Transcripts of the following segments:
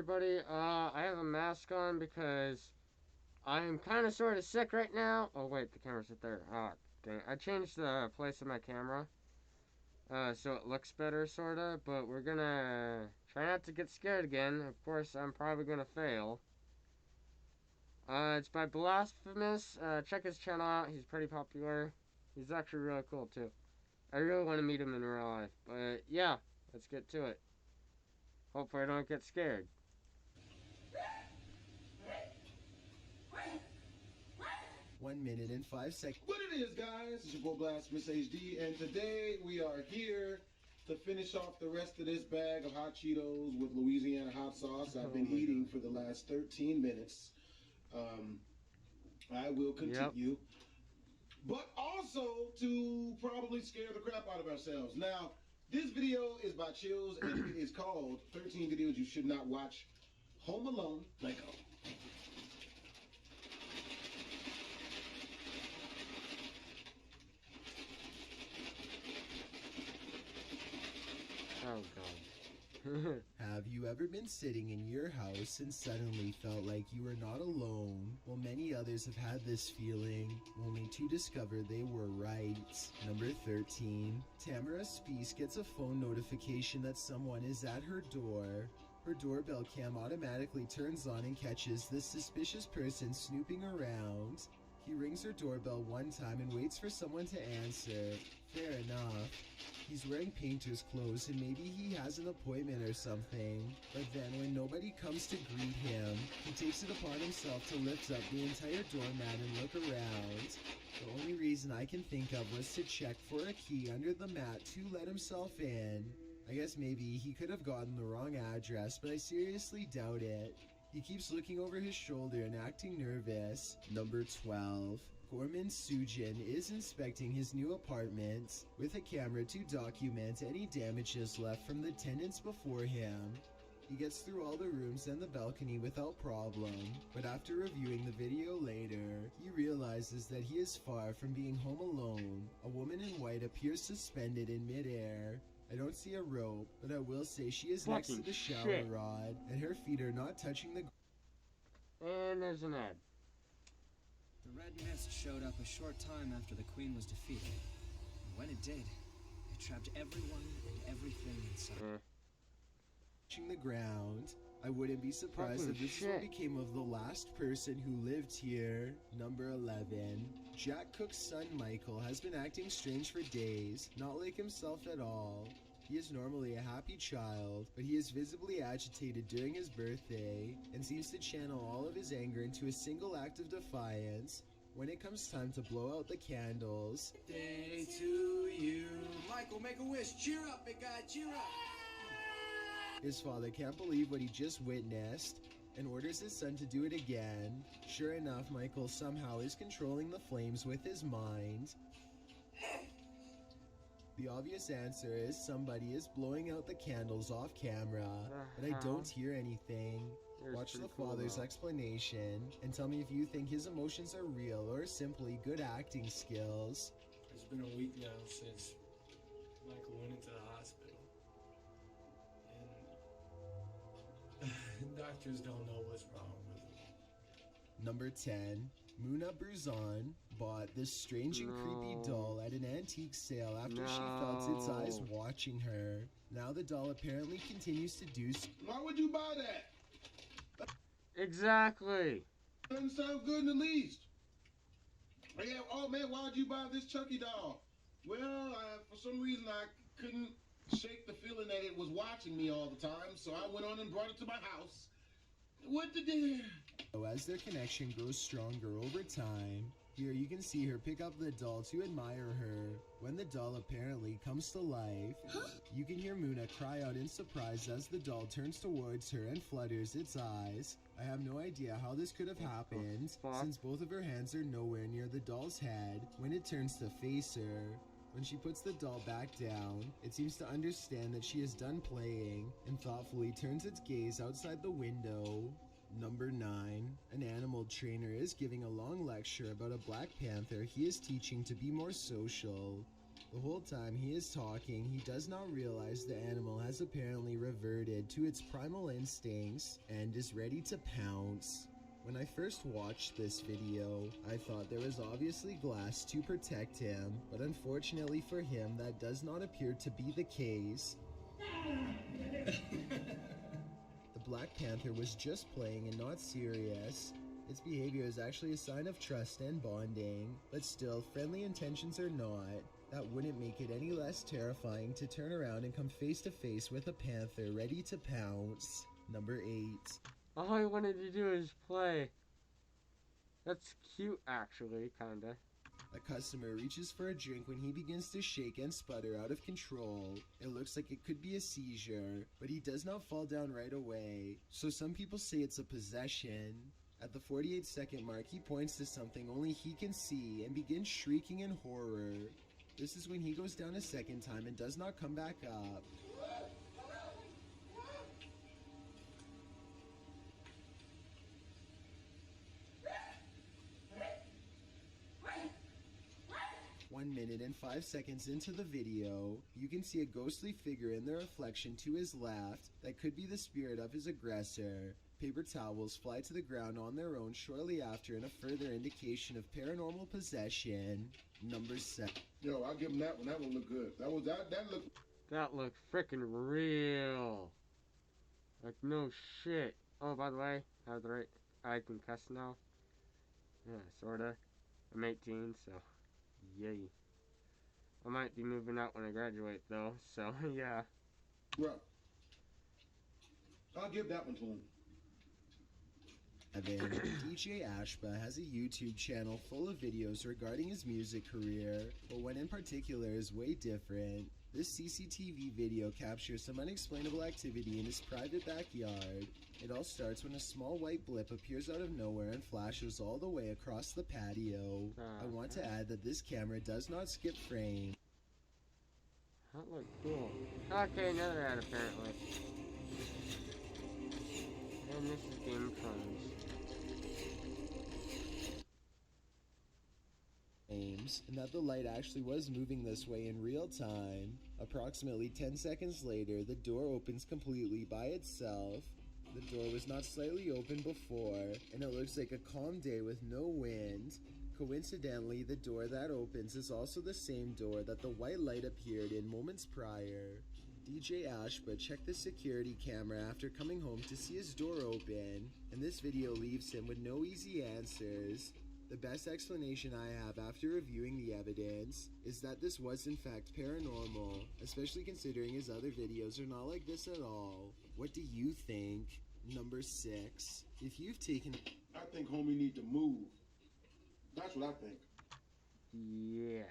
everybody. I have a mask on because I'm kind of sort of sick right now. Oh wait, the camera's right there. Ah, dang. I changed the place of my camera, so it looks better, sorta. But we're gonna try not to get scared again. Of course, I'm probably gonna fail. It's by Blasphemous. Check his channel out. He's pretty popular. He's actually really cool too. I really want to meet him in real life. But yeah, let's get to it. Hopefully, I don't get scared. 1 minute and 5 seconds. What it is, guys? It's your boy Blasphemous HD, and today we are here to finish off the rest of this bag of hot Cheetos with Louisiana hot sauce I've been eating for the last 13 minutes. I will continue, but also to probably scare the crap out of ourselves. Now, this video is by Chills, and it is called 13 Videos You Should Not Watch Home Alone. Let go. Oh god. Have you ever been sitting in your house and suddenly felt like you were not alone? Well, many others have had this feeling, only to discover they were right. Number 13. Tamara Spies gets a phone notification that someone is at her door. Her doorbell cam automatically turns on and catches this suspicious person snooping around. He rings her doorbell one time and waits for someone to answer. Fair enough. He's wearing painter's clothes and maybe he has an appointment or something. But then when nobody comes to greet him, he takes it upon himself to lift up the entire doormat and look around. The only reason I can think of was to check for a key under the mat to let himself in. I guess maybe he could have gotten the wrong address, but I seriously doubt it. He keeps looking over his shoulder and acting nervous. Number 12. Gorman Sujin is inspecting his new apartment with a camera to document any damages left from the tenants before him. He gets through all the rooms and the balcony without problem, but after reviewing the video later, he realizes that he is far from being home alone. A woman in white appears suspended in midair. I don't see a rope, but I will say she is next to the shower rod, and her feet are not touching the And there's an ad. The red mist showed up a short time after the Queen was defeated. And when it did, it trapped everyone and everything inside. touching the ground. I wouldn't be surprised if this is what became of the last person who lived here. Number 11. Jack Cook's son Michael has been acting strange for days, not like himself at all. He is normally a happy child, but he is visibly agitated during his birthday and seems to channel all of his anger into a single act of defiance. When it comes time to blow out the candles, Day to you. Michael, make a wish. Cheer up, big guy, cheer up. his father can't believe what he just witnessed and orders his son to do it again. Sure enough, Michael somehow is controlling the flames with his mind. The obvious answer is somebody is blowing out the candles off camera, but I don't hear anything. Watch the father's explanation and tell me if you think his emotions are real or simply good acting skills. It's been a week now since Michael went into the hospital. And doctors don't know what's wrong with him. Number 10. Muna Bruzan bought this strange and creepy doll at an antique sale after she felt its eyes watching her. Now the doll apparently continues to do so. Why would you buy that? Exactly. Doesn't sound good in the least. Yeah, oh man, why'd you buy this Chucky doll? Well, for some reason I couldn't shake the feeling that it was watching me all the time, so I went on and brought it to my house. What the dear? As their connection grows stronger over time, here you can see her pick up the doll to admire her. When the doll apparently comes to life, you can hear Muna cry out in surprise as the doll turns towards her and flutters its eyes. I have no idea how this could have happened, since both of her hands are nowhere near the doll's head when it turns to face her. When she puts the doll back down, it seems to understand that she is done playing and thoughtfully turns its gaze outside the window. Number 9. An animal trainer is giving a long lecture about a black panther he is teaching to be more social. The whole time he is talking, he does not realize the animal has apparently reverted to its primal instincts and is ready to pounce. When I first watched this video, I thought there was obviously glass to protect him, but unfortunately for him, that does not appear to be the case. The Black Panther was just playing and not serious. Its behavior is actually a sign of trust and bonding, but still, friendly intentions or not, that wouldn't make it any less terrifying to turn around and come face to face with a panther ready to pounce. Number 8. All I wanted to do is play. That's cute, actually, kinda. A customer reaches for a drink when he begins to shake and sputter out of control. It looks like it could be a seizure, but he does not fall down right away, so some people say it's a possession. At the 48-second mark, he points to something only he can see and begins shrieking in horror. This is when he goes down a second time and does not come back up. One minute and 5 seconds into the video, you can see a ghostly figure in the reflection to his left that could be the spirit of his aggressor. Paper towels fly to the ground on their own shortly after in a further indication of paranormal possession. Number 7. Yo, I'll give him that one. That one looked good. That looked. That looked freaking real. Like, no shit. Oh, by the way, I have the right. I can cuss now. Yeah, sorta. I'm 18, so. Yay. I might be moving out when I graduate, though, so, yeah. Well, I'll give that one to him. DJ Ashba has a YouTube channel full of videos regarding his music career, but one in particular is way different. This CCTV video captures some unexplainable activity in his private backyard. It all starts when a small white blip appears out of nowhere and flashes all the way across the patio. I want to add that this camera does not skip frame. That looked cool. Okay, another ad apparently. And this is Game of Thrones. And that the light actually was moving this way in real time. Approximately 10 seconds later, the door opens completely by itself. The door was not slightly open before, and it looks like a calm day with no wind. Coincidentally, the door that opens is also the same door that the white light appeared in moments prior. DJ Ashba checked the security camera after coming home to see his door open, and this video leaves him with no easy answers. The best explanation I have after reviewing the evidence is that this was in fact paranormal, especially considering his other videos are not like this at all. What do you think? Number 6. If you've taken... I think homie need to move. That's what I think. Yes.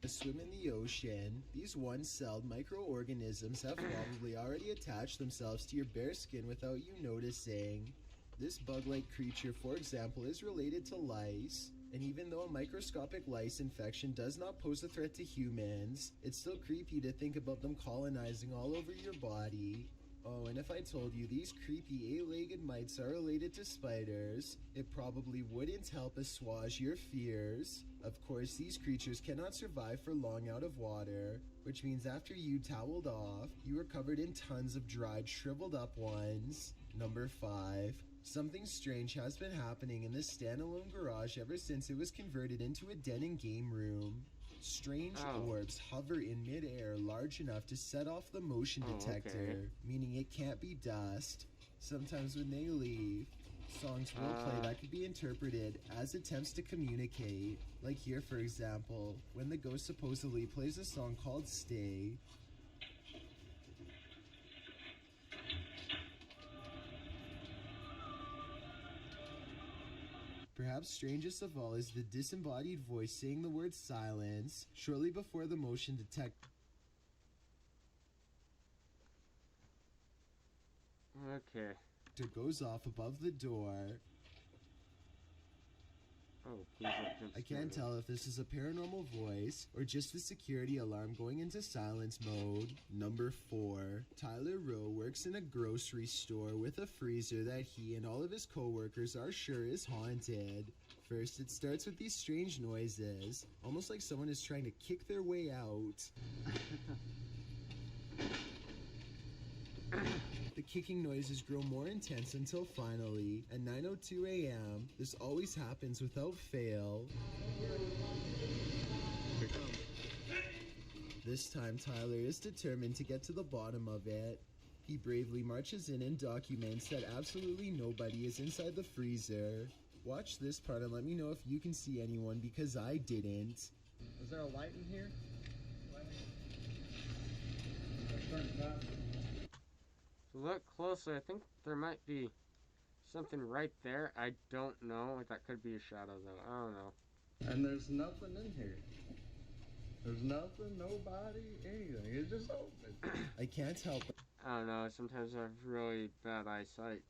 A swim in the ocean, these one-celled microorganisms have probably already attached themselves to your bare skin without you noticing. This bug-like creature, for example, is related to lice, and even though a microscopic lice infection does not pose a threat to humans, it's still creepy to think about them colonizing all over your body. Oh, and if I told you these creepy 8-legged mites are related to spiders, it probably wouldn't help assuage your fears. Of course, these creatures cannot survive for long out of water, which means after you toweled off, you were covered in tons of dried, shriveled up ones. Number 5. Something strange has been happening in this standalone garage ever since it was converted into a den and game room. Strange orbs hover in midair large enough to set off the motion detector, meaning it can't be dust. Sometimes when they leave, songs will play that could be interpreted as attempts to communicate. Like here, for example, when the ghost supposedly plays a song called Stay. Perhaps strangest of all is the disembodied voice saying the word silence shortly before the motion detector goes off above the door. Oh, please don't I can't tell if this is a paranormal voice or just the security alarm going into silence mode. Number 4. Tyler Rowe works in a grocery store with a freezer that he and all of his co-workers are sure is haunted. first, it starts with these strange noises, almost like someone is trying to kick their way out. The kicking noises grow more intense until finally, at 9:02 a.m., this always happens without fail. This time, Tyler is determined to get to the bottom of it. He bravely marches in and documents that absolutely nobody is inside the freezer. Watch this part and let me know if you can see anyone, because I didn't. Is there a light in here? Look closely. I think there might be something right there. I don't know. That could be a shadow, though. I don't know. And there's nothing in here. There's nothing, nobody, anything. It's just open. I can't help I don't know. Sometimes I have really bad eyesight.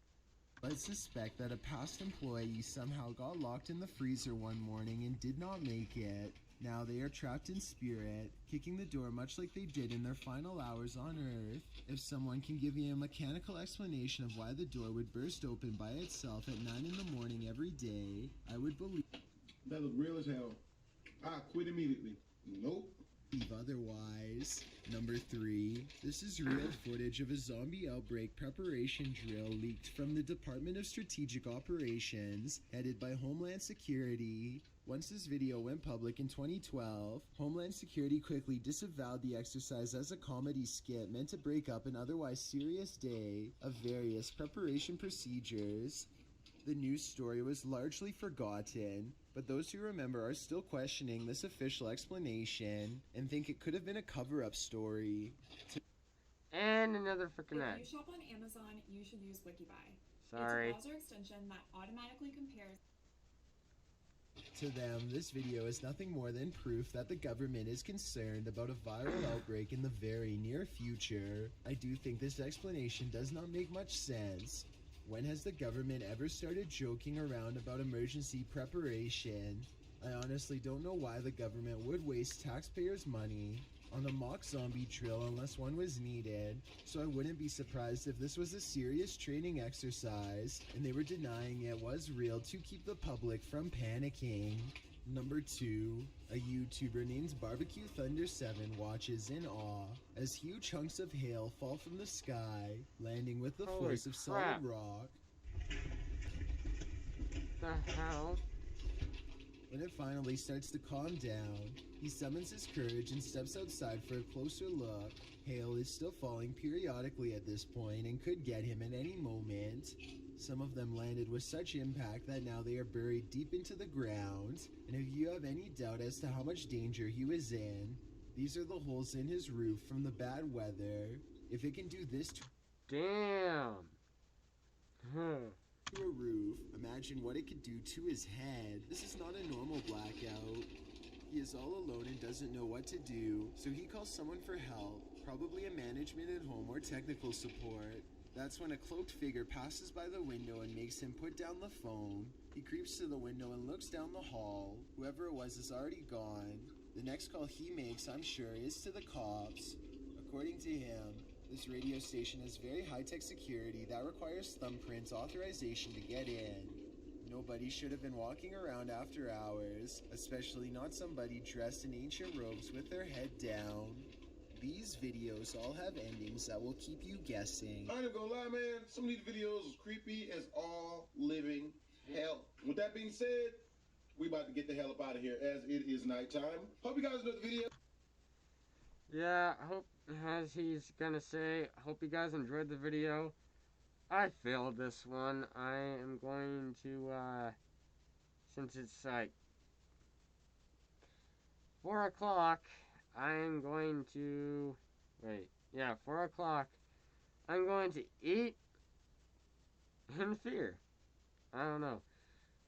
but suspect that a past employee somehow got locked in the freezer one morning and did not make it. Now they are trapped in spirit, kicking the door much like they did in their final hours on Earth. If someone can give me a mechanical explanation of why the door would burst open by itself at 9 in the morning every day, I would believe That was real as hell. I quit immediately. Nope. otherwise. Number 3. This is real footage of a zombie outbreak preparation drill leaked from the Department of Strategic Operations, headed by Homeland Security. Once this video went public in 2012, Homeland Security quickly disavowed the exercise as a comedy skit meant to break up an otherwise serious day of various preparation procedures. The news story was largely forgotten, but those who remember are still questioning this official explanation and think it could have been a cover-up story. And another freaking If ad. you shop on Amazon, you should use Wikibuy. Sorry. It's a browser extension that automatically compares. To them, this video is nothing more than proof that the government is concerned about a viral outbreak in the very near future. I do think this explanation does not make much sense. When has the government ever started joking around about emergency preparation? I honestly don't know why the government would waste taxpayers' money on a mock zombie drill unless one was needed, so I wouldn't be surprised if this was a serious training exercise and they were denying it was real to keep the public from panicking. Number 2, a YouTuber named Barbecue Thunder 7 watches in awe as huge chunks of hail fall from the sky, landing with the Holy force of crap. solid rock. The hell? When it finally starts to calm down, he summons his courage and steps outside for a closer look. Hail is still falling periodically at this point and could get him at any moment. Some of them landed with such impact that now they are buried deep into the ground, and if you have any doubt as to how much danger he was in, these are the holes in his roof from the bad weather. If it can do this to Damn. Huh. a roof, imagine what it could do to his head. This is not a normal blackout. He is all alone and doesn't know what to do, so he calls someone for help, probably a management at home or technical support. That's when a cloaked figure passes by the window and makes him put down the phone. He creeps to the window and looks down the hall. Whoever it was is already gone. The next call he makes, I'm sure, is to the cops. According to him, this radio station has very high-tech security that requires thumbprint authorization to get in. Nobody should have been walking around after hours, especially not somebody dressed in ancient robes with their head down. These videos all have endings that will keep you guessing. I ain't even gonna lie, man. Some of these videos is creepy as all living hell. With that being said, we about to get the hell up out of here as it is nighttime. Hope you guys enjoyed the video. Yeah, I hope, as he's gonna say, I hope you guys enjoyed the video. I failed this one. I am going to, since it's like 4 o'clock, I'm going to, 4 o'clock, I'm going to eat in fear. I don't know.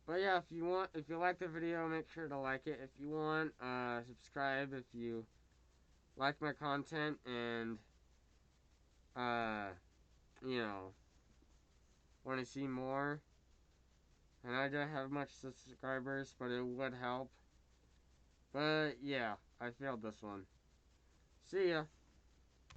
But yeah, if you like the video, make sure to like it. If you want, subscribe if you like my content and, want to see more. And I don't have much subscribers, but it would help. But yeah, I failed this one. See ya.